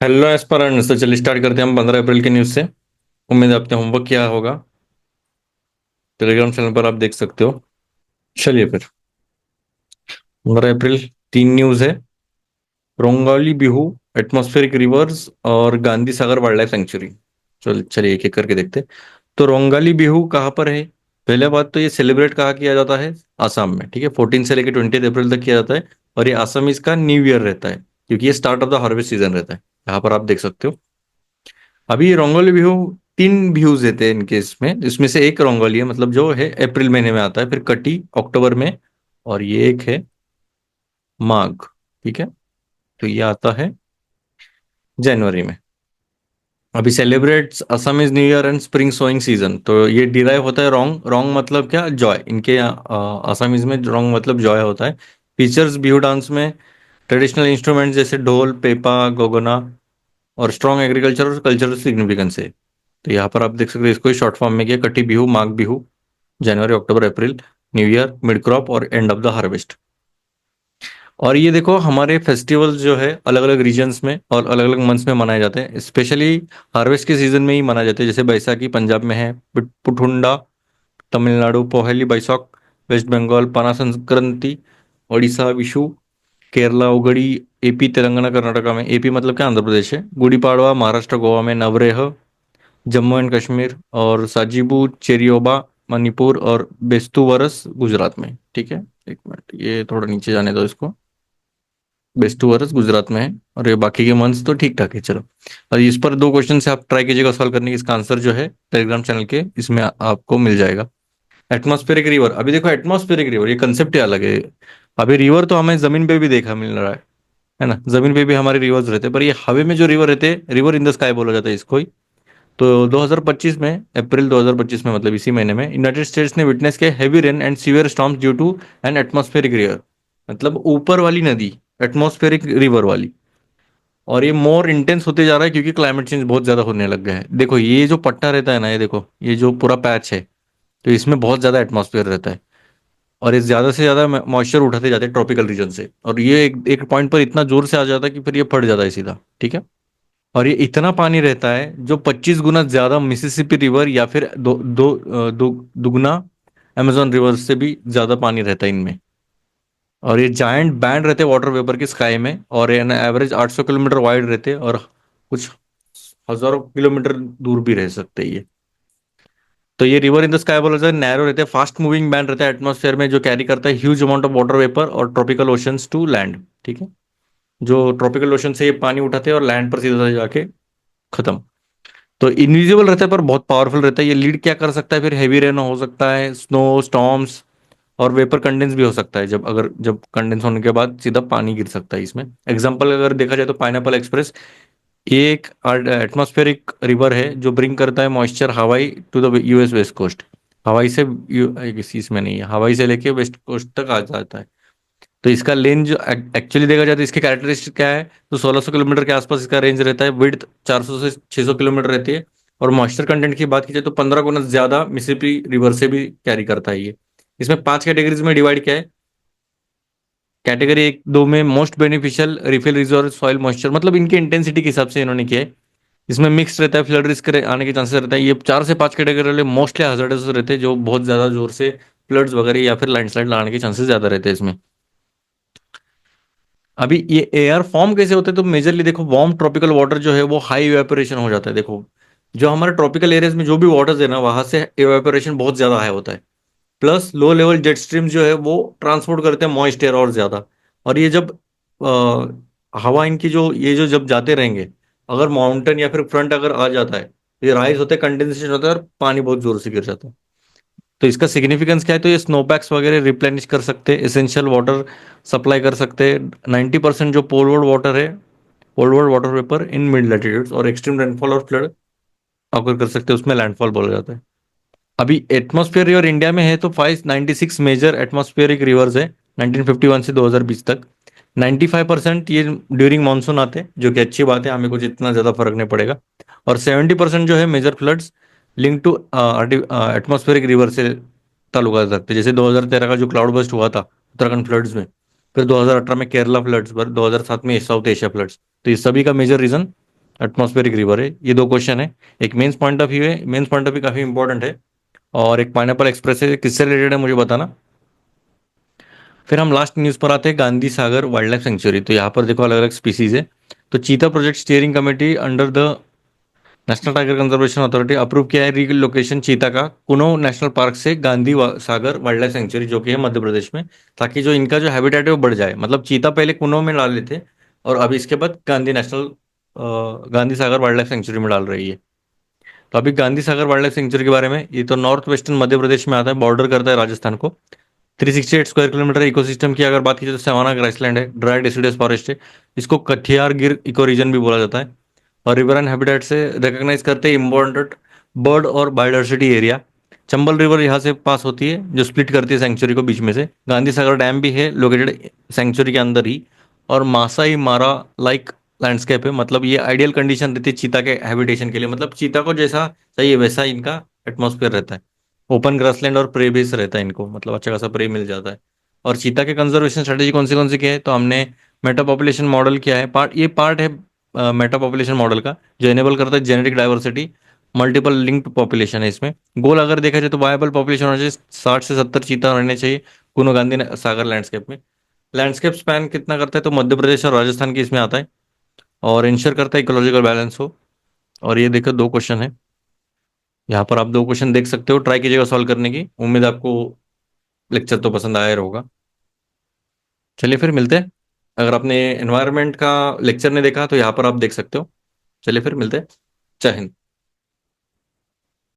Hello aspirants. तो चलिए start करते हैं हम 15 अप्रैल के न्यूज़ से। उम्मीद है आपने होमवर्क किया होगा। टेलीग्राम चैनल पर आप देख सकते हो। चलिए फिर 15 अप्रैल तीन न्यूज़ है। रोंगाली बिहू, एटमॉस्फेरिक रिवर्स और Gandhi Sagar wild life sanctuary. चलिए एक एक करके देखते हैं। तो रोंगाली बिहू कहाँ पर है? पहले बात तो ये सेलिब्रेट कहाँ किया जाता है? आसाम में। ठीक है, 14 से लेकर 20 अप्रैल तक किया जाता है। और ये आसामीज का न्यू ईयर रहता है, क्योंकि ये start of the harvest season रहता है। यहाँ पर आप देख सकते हो। अभी ये रंगोली बिहू, तीन व्यूज देते हैं इनके इसमें। इसमें से एक रंगोली है, मतलब जो है अप्रैल महीने में आता है, फिर कटी अक्टूबर में, और ये एक है माघ। ठीक है, तो ये आता है जनवरी में। अभी celebrates Assam is new year and spring sowing season. तो ये डिराइव होता है रॉन्ग। रॉन्ग मतलब क्या? जॉय। इनके असमीज में रॉन्ग मतलब जॉय होता है। फीचर्स बिहू डांस में ट्रेडिशनल इंस्ट्रूमेंट्स जैसे ढोल, पेपा, गोगोना, और स्ट्रॉन्ग एग्रीकल्चर और कल्चरल सिग्निफिकेंस है। तो यहाँ पर आप देख सकते हो, इसको शॉर्ट फॉर्म में किया कटी बिहू, माघ बिहू, जनवरी, अक्टूबर, अप्रैल, न्यू ईयर, मिड क्रॉप और एंड ऑफ द हार्वेस्ट। और ये देखो, हमारे फेस्टिवल्स जो है अलग अलग रीजन्स में और अलग अलग मंथ्स में मनाए जाते हैं। स्पेशली हार्वेस्ट के सीजन में ही मनाए जाते हैं। जैसे बैसाखी पंजाब में है, पुठुंडा तमिलनाडु, पोहेली बैसाख वेस्ट बंगाल, पाना संक्रांति ओडिशा, विशु केरला, उगड़ी एपी, तेलंगाना कर्नाटका में। एपी मतलब क्या? आंध्र प्रदेश है। गुड़ी पाड़वा महाराष्ट्र गोवा में, नवरेह जम्मू एंड कश्मीर, और साजिबू चेरियोबा मणिपुर, और बेस्तु वरस गुजरात में। ठीक है, एक मिनट, ये थोड़ा नीचे जाने दो इसको। बेस्तु वरस गुजरात में है। और ये बाकी के मंथ्स तो ठीक ठाक है। चलो, और इस पर दो क्वेश्चन से आप ट्राई कीजिएगा सॉल्व करने की। इसका आंसर जो है टेलीग्राम चैनल के इसमें आपको मिल जाएगा। एटमॉस्फेरिक रिवर, अभी देखो एटमॉस्फेरिक रिवर ये कंसेप्ट ही अलग है। अभी रिवर तो हमें जमीन पे भी देखा मिल रहा है ना? जमीन पे भी हमारे रिवर्स रहते हैं, पर ये हवा में जो रिवर रहते हैं, रिवर इन द स्काई बोला जाता है इसको ही। तो 2025 में, अप्रैल 2025 में, मतलब इसी महीने में, यूनाइटेड स्टेट्स ने विटनेस किया heavy rain and severe storms due to an atmospheric river. मतलब ऊपर वाली नदी, एटमॉस्फेरिक रिवर वाली। और ये मोर इंटेंस होते जा रहा है, क्योंकि क्लाइमेट चेंज बहुत ज्यादा होने लग गया है। देखो ये जो पट्टा रहता है ना, ये देखो, ये जो पूरा पैच है, तो इसमें बहुत ज्यादा एटमॉस्फेयर रहता है। और ये ज्यादा से ज्यादा मॉइस्चर उठाते जाते हैं ट्रॉपिकल रीजन से, और ये एक पॉइंट पर इतना जोर से आ जाता है कि फिर ये फट जाता है सीधा। ठीक है। और ये इतना पानी रहता है जो 25 गुना ज्यादा मिसिसिपी रिवर या फिर दुगना अमेजोन रिवर से भी ज्यादा पानी रहता है इनमें। और ये जायंट बैंड रहते हैं वाटर वेपर के स्काई में, और ये एवरेज 800 किलोमीटर वाइड रहते हैं, और कुछ हजारों किलोमीटर दूर भी रह सकते हैं ये। तो ये रिवर इन द स्काई बोला जाता है, नैरो रहते हैं, फास्ट मूविंग बैंड रहता है एटमॉस्फेयर में, जो कैरी करता है huge amount of water vapour और ट्रॉपिकल ओशंस टू लैंड। ठीक है, जो ट्रॉपिकल ओशन से ये पानी उठाते हैं और लैंड पर सीधा जाके खत्म। तो इनविजिबल रहता है पर बहुत पावरफुल रहता है। ये लीड क्या कर सकता है? फिर हैवी रेन हो सकता है, स्नो स्टॉर्म्स, और वेपर कंडेंस भी हो सकता है। जब कंडेंस होने के बाद सीधा पानी गिर सकता है इसमें। एग्जांपल अगर देखा जाए तो पाइनएप्पल एक्सप्रेस, ये एक एटमॉस्फेरिक रिवर है जो ब्रिंग करता है moisture Hawaii to the US west coast. Hawaii से किसी इसमें नहीं है, हवाई से लेके वेस्ट कोस्ट तक आ जाता है। तो इसका लेंथ जो एक्चुअली देखा जाए तो इसके कैरेक्टरिस्टिक क्या है? तो 1600 किलोमीटर के आसपास इसका रेंज रहता है। विड्थ 400 से 600 किलोमीटर रहती है। और मॉइस्चर कंटेंट की बात की जाए तो 15 गुना ज्यादा मिसिसिपी रिवर से भी कैरी करता है ये। इसमें पांच कैटेगरीज में डिवाइड किया है। कैटेगरी एक दो में most beneficial refill reserve soil moisture, मतलब इनके इंटेंसिटी के हिसाब से इन्होंने किया है। इसमें मिक्स रहता है, फ्लड रिस्क आने के चांसेस रहता है। ये चार से पांच कैटेगरी वाले मोस्टली hazardous रहते हैं, जो बहुत ज्यादा जोर से फ्लड्स वगैरह या फिर लैंडस्लाइड आने के चांसेस ज्यादा रहते हैं इसमें। अभी ये एयर फॉर्म कैसे होते हैं? तो मेजरली देखो, वार्म ट्रॉपिकल वाटर जो है वो हाई इवेपोरेशन हो जाता है। देखो, जो हमारे ट्रॉपिकल एरियाज में जो भी वाटर्स है ना, वहां से इवेपोरेशन बहुत ज्यादा हाई होता है। Plus low level jet stream जो है वो ट्रांसपोर्ट करते हैं मॉइस्ट एयर और ज्यादा। और ये जब हवा इनकी जो ये जो जब जाते रहेंगे, अगर माउंटेन या फिर फ्रंट अगर आ जाता है, तो ये राइज होते हैं, कंडेंसेशन होता है, और पानी बहुत जोर से गिर जाता है। तो इसका सिग्निफिकेंस क्या है? तो ये स्नोपैक्स वगैरह रिप्लेनिश कर सकते हैं, एसेंशियल वाटर सप्लाई कर सकते हैं। 90% जो पोलवर्ड वाटर है, poleward water vapour in mid latitudes, और एक्सट्रीम रेनफॉल और फ्लड अगर कर सकते हैं, उसमें लैंडफॉल बोला जाता है। अभी एटमॉस्फेयर रिवर इंडिया में है तो 596 मेजर एटमॉस्फेरिक रिवर्स है 1951 से 2020 तक। 95% ये ड्यूरिंग मानसून आते हैं, जो कि अच्छी बात है, हमें कुछ इतना ज्यादा फर्क नहीं पड़ेगा। और 70% जो है major floods link to atmospheric river से ताल्लुक रखते हैं। जैसे 2013 का जो क्लाउड बस्ट हुआ था उत्तराखंड फ्लड्स में, फिर 2018 में केरला फ्लड्स, पर 2007 में साउथ एशिया फ्लड्स। तो ये सभी का मेजर रीजन एटमॉस्फेरिक रिवर है। ये दो क्वेश्चन है। एक मेंस पॉइंट ऑफ व्यू है, मेंस पॉइंट ऑफ व्यू काफी इंपॉर्टेंट है। और एक पाइनएप्पल एक्सप्रेस है, किससे रिलेटेड है मुझे बताना। फिर हम लास्ट न्यूज पर आते हैं, Gandhi Sagar wild life sanctuary. तो यहाँ पर देखो अलग अलग स्पीसीज है। तो चीता project steering committee under the national tiger conservation authority approve किया है रीलोकेशन चीता का कुनो नेशनल पार्क से Gandhi Sagar wild life sanctuary, जो कि है मध्य प्रदेश में, ताकि जो इनका जो हैबिटेट है वो बढ़ जाए। मतलब चीता पहले कुनो में डाल लेते और अभी इसके बाद Gandhi Sagar wild life sanctuary में डाल रही है। तो अभी Gandhi Sagar wild life sanctuary के बारे में, ये तो नॉर्थ वेस्टर्न मध्य प्रदेश में आता है, बॉर्डर करता है राजस्थान को। 368 स्क्वायर किलोमीटर इकोसिस्टम की अगर बात की जाए तो सवाना ग्रासलैंड है, ड्राई डेसिडुअस फॉरेस्ट है। इसको कथियार गिर इको रीजन भी बोला जाता है। और रिवर एंड हैबिटेट से रिकॉग्नाइज करते हैं इम्पोर्टेंट बर्ड और बायोडाइवर्सिटी एरिया। चंबल रिवर यहाँ से पास होती है, जो स्प्लिट करती है सेंचुरी को बीच में से। गांधी सागर डैम भी है लोकेटेड सेंचुरी के अंदर ही। और मासाई मारा लाइक लैंडस्केप है, मतलब ये आइडियल कंडीशन रहती है चीता के हैबिटेशन के लिए। मतलब चीता को जैसा चाहिए वैसा इनका एटमॉस्फेयर रहता है। ओपन ग्रासलैंड और प्रे बेस रहता है इनको, मतलब अच्छा खासा प्रे मिल जाता है। और चीता के कंजर्वेशन स्ट्रेटेजी कौन सी की है, तो हमने मेटा पॉपुलेशन मॉडल किया है। पार्ट है मेटा पॉपुलेशन मॉडल का, जो एनेबल करता है genetic diversity, multiple linked population है इसमें। गोल अगर देखा जाए तो वायबल पॉपुलेशन होना चाहिए, 60 से 70 चीता रहने चाहिए कुनो गांधी सागर लैंडस्केप में। लैंडस्केप स्पैन कितना करता है, तो मध्य प्रदेश और राजस्थान की इसमें आता है। और इंश्योर करता है इकोलॉजिकल बैलेंस हो। और ये देखो दो क्वेश्चन है, यहाँ पर आप दो क्वेश्चन देख सकते हो, ट्राई कीजिएगा सॉल्व करने की। उम्मीद आपको लेक्चर तो पसंद आया होगा। चलिए फिर मिलते हैं। अगर आपने एनवायरनमेंट का लेक्चर नहीं देखा तो यहाँ पर आप देख सकते हो। चलिए फिर मिलते हैं। जय हिंद।